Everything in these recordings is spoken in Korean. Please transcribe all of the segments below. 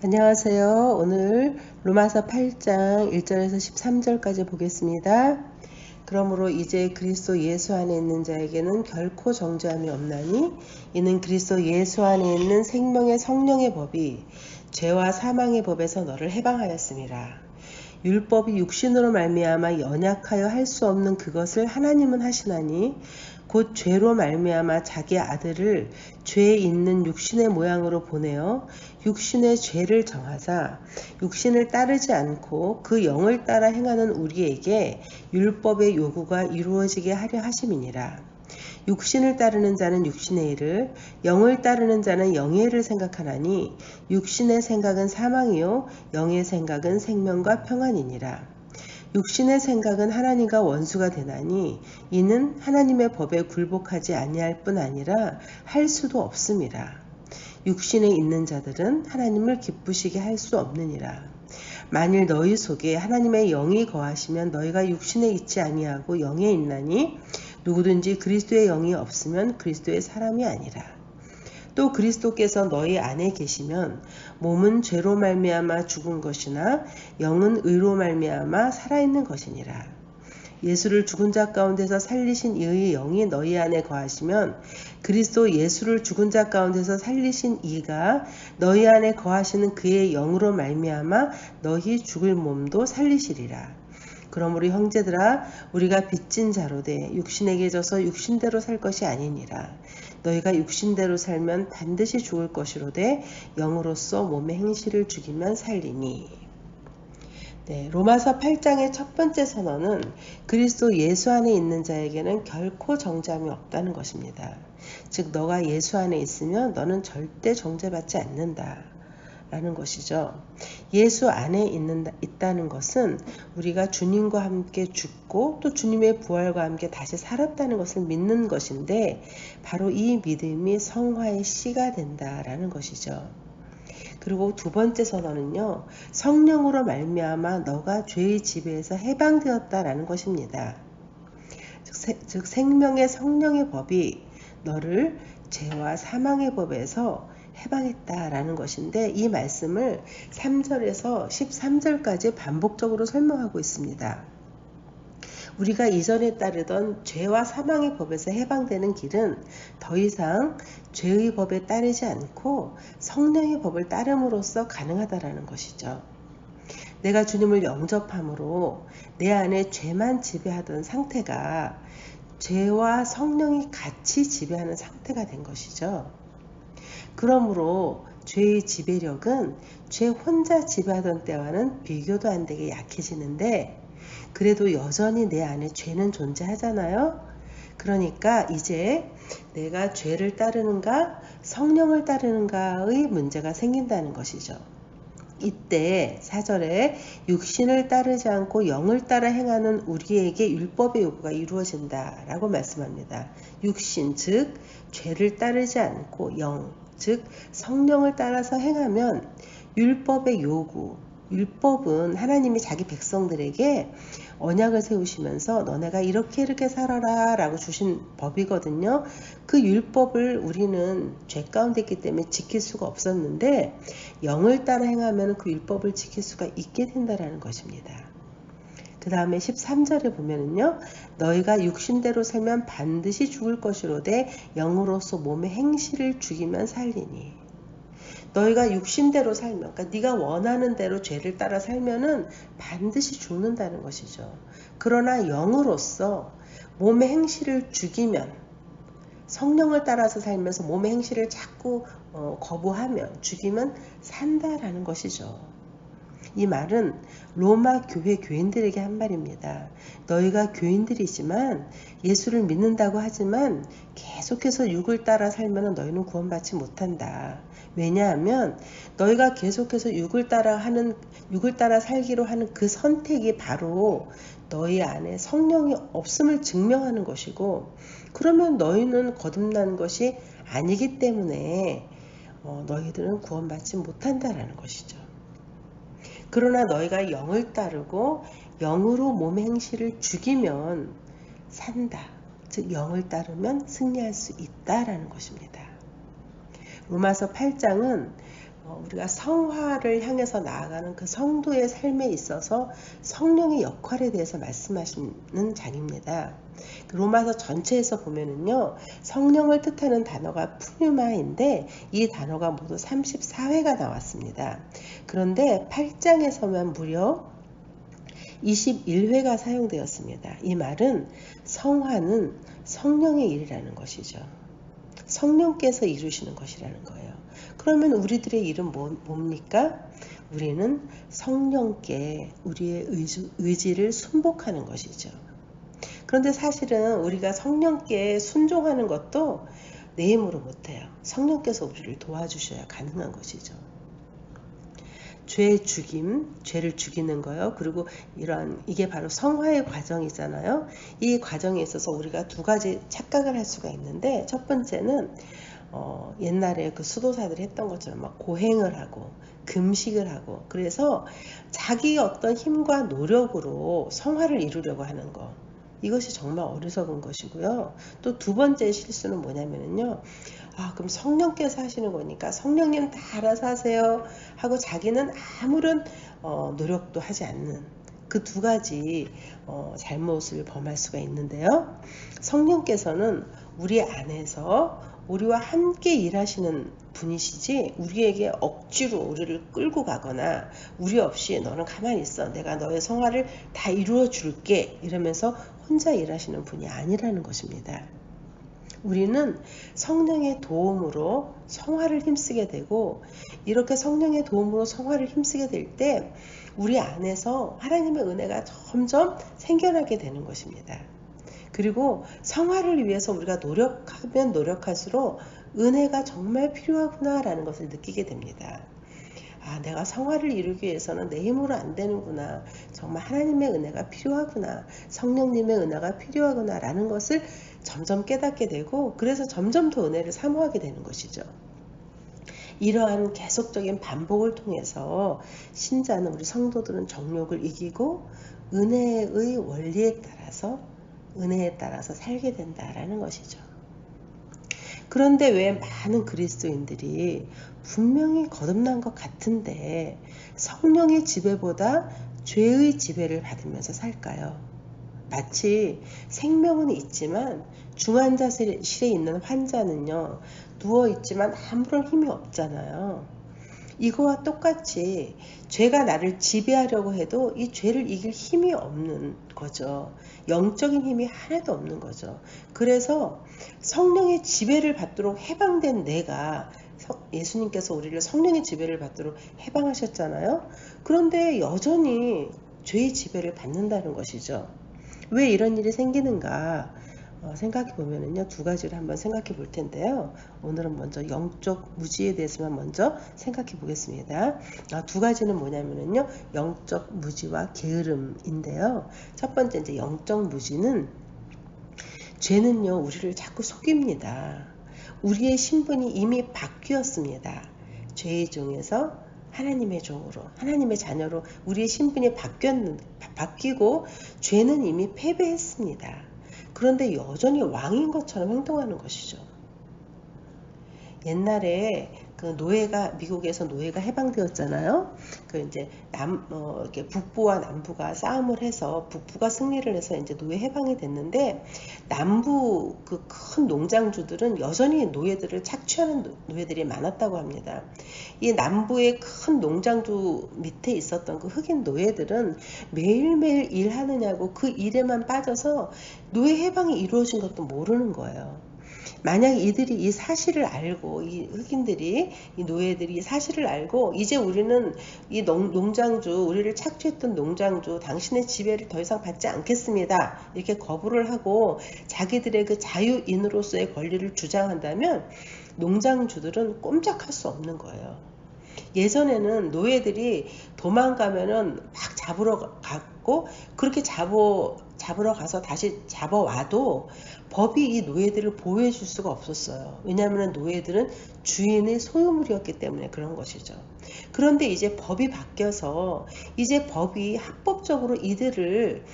안녕하세요. 오늘 로마서 8장 1절에서 13절까지 보겠습니다. 그러므로 이제 그리스도 예수 안에 있는 자에게는 결코 정죄함이 없나니 이는 그리스도 예수 안에 있는 생명의 성령의 법이 죄와 사망의 법에서 너를 해방하였습니다. 율법이 육신으로 말미암아 연약하여 할 수 없는 그것을 하나님은 하시나니 곧 죄로 말미암아 자기 아들을 죄 있는 육신의 모양으로 보내어 육신의 죄를 정하사 육신을 따르지 않고 그 영을 따라 행하는 우리에게 율법의 요구가 이루어지게 하려 하심이니라. 육신을 따르는 자는 육신의 일을, 영을 따르는 자는 영의 일을 생각하나니 육신의 생각은 사망이요 영의 생각은 생명과 평안이니라. 육신의 생각은 하나님과 원수가 되나니 이는 하나님의 법에 굴복하지 아니할 뿐 아니라 할 수도 없음이라. 육신에 있는 자들은 하나님을 기쁘시게 할 수 없느니라. 만일 너희 속에 하나님의 영이 거하시면 너희가 육신에 있지 아니하고 영에 있나니 누구든지 그리스도의 영이 없으면 그리스도의 사람이 아니라. 또 그리스도께서 너희 안에 계시면 몸은 죄로 말미암아 죽은 것이나 영은 의로 말미암아 살아있는 것이니라. 예수를 죽은 자 가운데서 살리신 이의 영이 너희 안에 거하시면 그리스도 예수를 죽은 자 가운데서 살리신 이가 너희 안에 거하시는 그의 영으로 말미암아 너희 죽을 몸도 살리시리라. 그러므로 형제들아 우리가 빚진 자로되 육신에게 져서 육신대로 살 것이 아니니라. 너희가 육신대로 살면 반드시 죽을 것이로되 영으로서 몸의 행실을 죽이면 살리니. 로마서 8장의 첫 번째 선언은 그리스도 예수 안에 있는 자에게는 결코 정죄함이 없다는 것입니다. 즉 너가 예수 안에 있으면 너는 절대 정죄받지 않는다 라는 것이죠. 예수 안에 있다는 것은 우리가 주님과 함께 죽고 또 주님의 부활과 함께 다시 살았다는 것을 믿는 것인데 바로 이 믿음이 성화의 씨가 된다라는 것이죠. 그리고 두 번째 선언은요, 성령으로 말미암아 너가 죄의 지배에서 해방되었다라는 것입니다. 즉 생명의 성령의 법이 너를 죄와 사망의 법에서 해방했다라는 것인데 이 말씀을 3절에서 13절까지 반복적으로 설명하고 있습니다. 우리가 이전에 따르던 죄와 사망의 법에서 해방되는 길은 더 이상 죄의 법에 따르지 않고 성령의 법을 따름으로써 가능하다라는 것이죠. 내가 주님을 영접함으로 내 안에 죄만 지배하던 상태가 죄와 성령이 같이 지배하는 상태가 된 것이죠. 그러므로 죄의 지배력은 죄 혼자 지배하던 때와는 비교도 안 되게 약해지는데 그래도 여전히 내 안에 죄는 존재하잖아요. 그러니까 이제 내가 죄를 따르는가 성령을 따르는가의 문제가 생긴다는 것이죠. 이때 4절에 육신을 따르지 않고 영을 따라 행하는 우리에게 율법의 요구가 이루어진다 라고 말씀합니다. 육신 즉 죄를 따르지 않고 영 즉 성령을 따라서 행하면 율법의 요구, 율법은 하나님이 자기 백성들에게 언약을 세우시면서 너네가 이렇게 살아라 라고 주신 법이거든요. 그 율법을 우리는 죄 가운데 있기 때문에 지킬 수가 없었는데 영을 따라 행하면 그 율법을 지킬 수가 있게 된다는 것입니다. 그 다음에 13절에 보면은요, 너희가 육신대로 살면 반드시 죽을 것이로되 영으로서 몸의 행실을 죽이면 살리니. 너희가 육신대로 살면, 그러니까 네가 원하는 대로 죄를 따라 살면은 반드시 죽는다는 것이죠. 그러나 영으로서 몸의 행실을 죽이면, 성령을 따라서 살면서 몸의 행실을 자꾸 거부하면, 죽이면 산다라는 것이죠. 이 말은 로마 교회 교인들에게 한 말입니다. 너희가 교인들이지만 예수를 믿는다고 하지만 계속해서 육을 따라 살면 너희는 구원받지 못한다. 왜냐하면 너희가 계속해서 육을 따라 살기로 하는 그 선택이 바로 너희 안에 성령이 없음을 증명하는 것이고 그러면 너희는 거듭난 것이 아니기 때문에 너희들은 구원받지 못한다라는 것이죠. 그러나 너희가 영을 따르고 영으로 몸의 행실을 죽이면 산다. 즉 영을 따르면 승리할 수 있다라는 것입니다. 로마서 8장은 우리가 성화를 향해서 나아가는 그 성도의 삶에 있어서 성령의 역할에 대해서 말씀하시는 장입니다. 로마서 전체에서 보면은요, 성령을 뜻하는 단어가 푸뉴마인데 이 단어가 모두 34회가 나왔습니다. 그런데 8장에서만 무려 21회가 사용되었습니다. 이 말은 성화는 성령의 일이라는 것이죠. 성령께서 이루시는 것이라는 거예요. 그러면 우리들의 일은 뭡니까? 우리는 성령께 우리의 의지를 순복하는 것이죠. 그런데 사실은 우리가 성령께 순종하는 것도 내 힘으로 못해요. 성령께서 우리를 도와주셔야 가능한 것이죠. 죄의 죽임, 죄를 죽이는 거요. 그리고 이게 바로 성화의 과정이잖아요. 이 과정에 있어서 우리가 두 가지 착각을 할 수가 있는데, 첫 번째는 옛날에 그 수도사들이 했던 것처럼 막 고행을 하고 금식을 하고, 그래서 자기 어떤 힘과 노력으로 성화를 이루려고 하는 거, 이것이 정말 어리석은 것이고요. 또 두 번째 실수는 뭐냐면요, 그럼 성령께서 하시는 거니까 성령님 다 알아서 하세요 하고 자기는 아무런 노력도 하지 않는 그 두 가지 잘못을 범할 수가 있는데요. 성령께서는 우리 안에서 우리와 함께 일하시는 분이시지, 우리에게 억지로 우리를 끌고 가거나 우리 없이 너는 가만히 있어, 내가 너의 성화를 다 이루어 줄게, 이러면서 혼자 일하시는 분이 아니라는 것입니다. 우리는 성령의 도움으로 성화를 힘쓰게 되고, 이렇게 성령의 도움으로 성화를 힘쓰게 될 때 우리 안에서 하나님의 은혜가 점점 생겨나게 되는 것입니다. 그리고 성화를 위해서 우리가 노력하면 노력할수록 은혜가 정말 필요하구나 라는 것을 느끼게 됩니다. 내가 성화를 이루기 위해서는 내 힘으로 안 되는구나, 정말 하나님의 은혜가 필요하구나, 성령님의 은혜가 필요하구나 라는 것을 점점 깨닫게 되고, 그래서 점점 더 은혜를 사모하게 되는 것이죠. 이러한 계속적인 반복을 통해서 신자는, 우리 성도들은 정욕을 이기고 은혜의 원리에 따라서, 은혜에 따라서 살게 된다라는 것이죠. 그런데 왜 많은 그리스도인들이 분명히 거듭난 것 같은데 성령의 지배보다 죄의 지배를 받으면서 살까요? 마치 생명은 있지만 중환자실에 있는 환자는요, 누워있지만 아무런 힘이 없잖아요. 이거와 똑같이 죄가 나를 지배하려고 해도 이 죄를 이길 힘이 없는 거죠. 영적인 힘이 하나도 없는 거죠. 그래서 성령의 지배를 받도록 해방된 내가, 예수님께서 우리를 성령의 지배를 받도록 해방하셨잖아요. 그런데 여전히 죄의 지배를 받는다는 것이죠. 왜 이런 일이 생기는가 생각해 보면은요, 두 가지를 한번 생각해 볼 텐데요. 오늘은 먼저 영적 무지에 대해서만 먼저 생각해 보겠습니다. 두 가지는 뭐냐면은요, 영적 무지와 게으름인데요. 첫 번째, 이제 영적 무지는, 죄는요 우리를 자꾸 속입니다. 우리의 신분이 이미 바뀌었습니다. 죄의 종에서 하나님의 종으로, 하나님의 자녀로 우리의 신분이 바뀌고 죄는 이미 패배했습니다. 그런데 여전히 왕인 것처럼 행동하는 것이죠. 옛날에 그 노예가, 미국에서 노예가 해방되었잖아요. 그 이제 이렇게 북부와 남부가 싸움을 해서 북부가 승리를 해서 이제 노예 해방이 됐는데, 남부 그 큰 농장주들은 여전히 노예들을 착취하는 노예들이 많았다고 합니다. 이 남부의 큰 농장주 밑에 있었던 그 흑인 노예들은 매일매일 일하느냐고 그 일에만 빠져서 노예 해방이 이루어진 것도 모르는 거예요. 만약 이들이 이 사실을 알고, 이 흑인들이, 이 노예들이 이 사실을 알고, 이제 우리는 이 농장주, 우리를 착취했던 농장주, 당신의 지배를 더 이상 받지 않겠습니다, 이렇게 거부를 하고 자기들의 그 자유인으로서의 권리를 주장한다면 농장주들은 꼼짝할 수 없는 거예요. 예전에는 노예들이 도망가면은 막 잡으러 갔고, 그렇게 잡으러 가서 다시 잡아와도 법이 이 노예들을 보호해 줄 수가 없었어요. 왜냐하면 노예들은 주인의 소유물이었기 때문에 그런 것이죠. 그런데 이제 법이 바뀌어서 이제 법이 합법적으로 이들을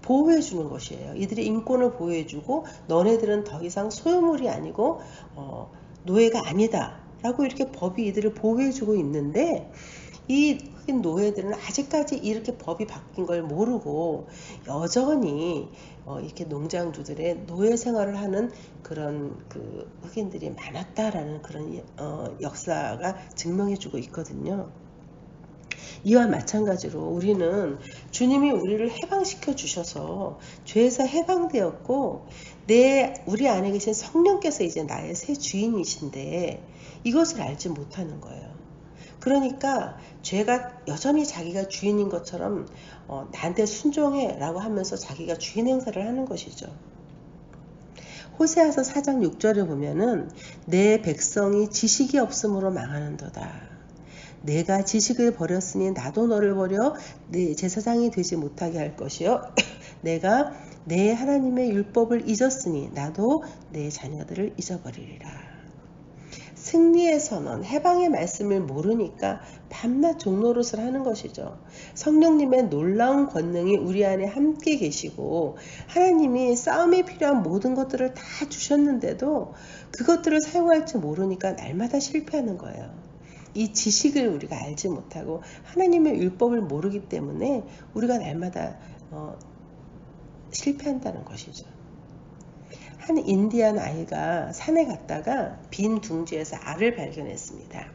보호해 주는 것이에요. 이들의 인권을 보호해 주고, 너네들은 더 이상 소유물이 아니고 노예가 아니다 라고 이렇게 법이 이들을 보호해주고 있는데, 이 흑인 노예들은 아직까지 이렇게 법이 바뀐 걸 모르고 여전히 이렇게 농장주들의 노예 생활을 하는 그런 그 흑인들이 많았다라는 그런 역사가 증명해주고 있거든요. 이와 마찬가지로 우리는 주님이 우리를 해방시켜 주셔서 죄에서 해방되었고, 우리 안에 계신 성령께서 이제 나의 새 주인이신데 이것을 알지 못하는 거예요. 그러니까 죄가 여전히 자기가 주인인 것처럼 나한테 순종해 라고 하면서 자기가 주인 행사를 하는 것이죠. 호세아서 4장 6절에 보면은 내 백성이 지식이 없으므로 망하는도다. 내가 지식을 버렸으니 나도 너를 버려 내 제사장이 되지 못하게 할 것이요. 내가 내 하나님의 율법을 잊었으니 나도 내 자녀들을 잊어버리리라. 승리의 선언, 해방의 말씀을 모르니까 밤낮 종노릇을 하는 것이죠. 성령님의 놀라운 권능이 우리 안에 함께 계시고 하나님이 싸움에 필요한 모든 것들을 다 주셨는데도 그것들을 사용할 줄 모르니까 날마다 실패하는 거예요. 이 지식을 우리가 알지 못하고 하나님의 율법을 모르기 때문에 우리가 날마다 실패한다는 것이죠. 한 인디안 아이가 산에 갔다가 빈 둥지에서 알을 발견했습니다.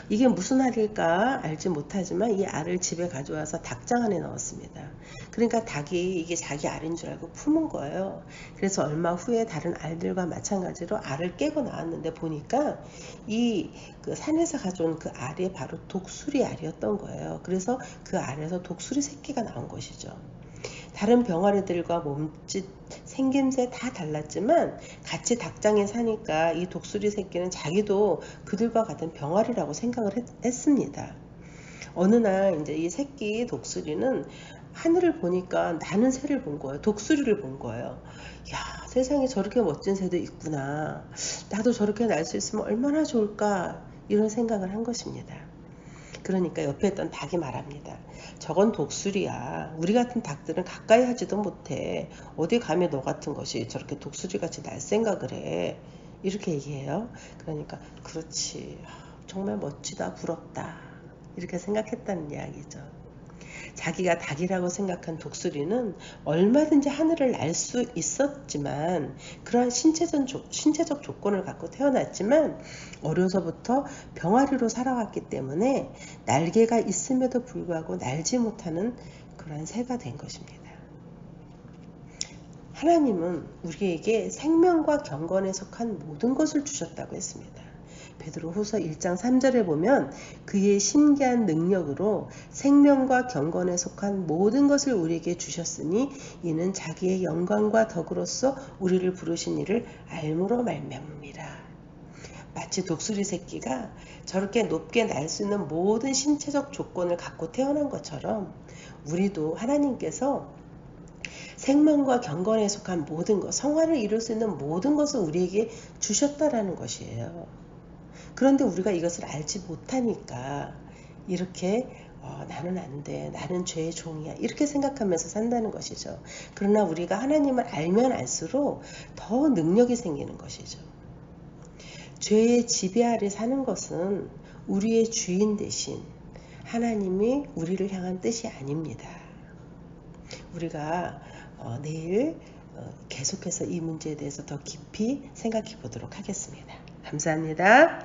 이게 무슨 알일까 알지 못하지만 이 알을 집에 가져와서 닭장 안에 넣었습니다. 그러니까 닭이 이게 자기 알인 줄 알고 품은 거예요. 그래서 얼마 후에 다른 알들과 마찬가지로 알을 깨고 나왔는데 보니까 그 산에서 가져온 그 알이 바로 독수리 알이었던 거예요. 그래서 그 알에서 독수리 새끼가 나온 것이죠. 다른 병아리들과 몸짓, 생김새 다 달랐지만 같이 닭장에 사니까 이 독수리 새끼는 자기도 그들과 같은 병아리라고 생각을 했습니다. 어느 날 이제 이 새끼 독수리는 하늘을 보니까 나는 새를 본 거예요. 독수리를 본 거예요. 야, 세상에 저렇게 멋진 새도 있구나. 나도 저렇게 날 수 있으면 얼마나 좋을까. 이런 생각을 한 것입니다. 그러니까 옆에 있던 닭이 말합니다. 저건 독수리야. 우리 같은 닭들은 가까이 하지도 못해. 어디 감히 너 같은 것이 저렇게 독수리같이 날 생각을 해. 이렇게 얘기해요. 그러니까 그렇지. 정말 멋지다. 부럽다. 이렇게 생각했다는 이야기죠. 자기가 닭이라고 생각한 독수리는 얼마든지 하늘을 날 수 있었지만 그러한 신체적 조건을 갖고 태어났지만 어려서부터 병아리로 살아왔기 때문에 날개가 있음에도 불구하고 날지 못하는 그러한 새가 된 것입니다. 하나님은 우리에게 생명과 경건에 속한 모든 것을 주셨다고 했습니다. 베드로후서 1장 3절에 보면 그의 신기한 능력으로 생명과 경건에 속한 모든 것을 우리에게 주셨으니 이는 자기의 영광과 덕으로서 우리를 부르신 이를 알므로 말미암음이라. 마치 독수리 새끼가 저렇게 높게 날 수 있는 모든 신체적 조건을 갖고 태어난 것처럼 우리도 하나님께서 생명과 경건에 속한 모든 것, 성화를 이룰 수 있는 모든 것을 우리에게 주셨다라는 것이에요. 그런데 우리가 이것을 알지 못하니까 이렇게 나는 안 돼, 나는 죄의 종이야 이렇게 생각하면서 산다는 것이죠. 그러나 우리가 하나님을 알면 알수록 더 능력이 생기는 것이죠. 죄의 지배 아래 사는 것은 우리의 주인 대신 하나님이 우리를 향한 뜻이 아닙니다. 우리가 내일 계속해서 이 문제에 대해서 더 깊이 생각해 보도록 하겠습니다. 감사합니다.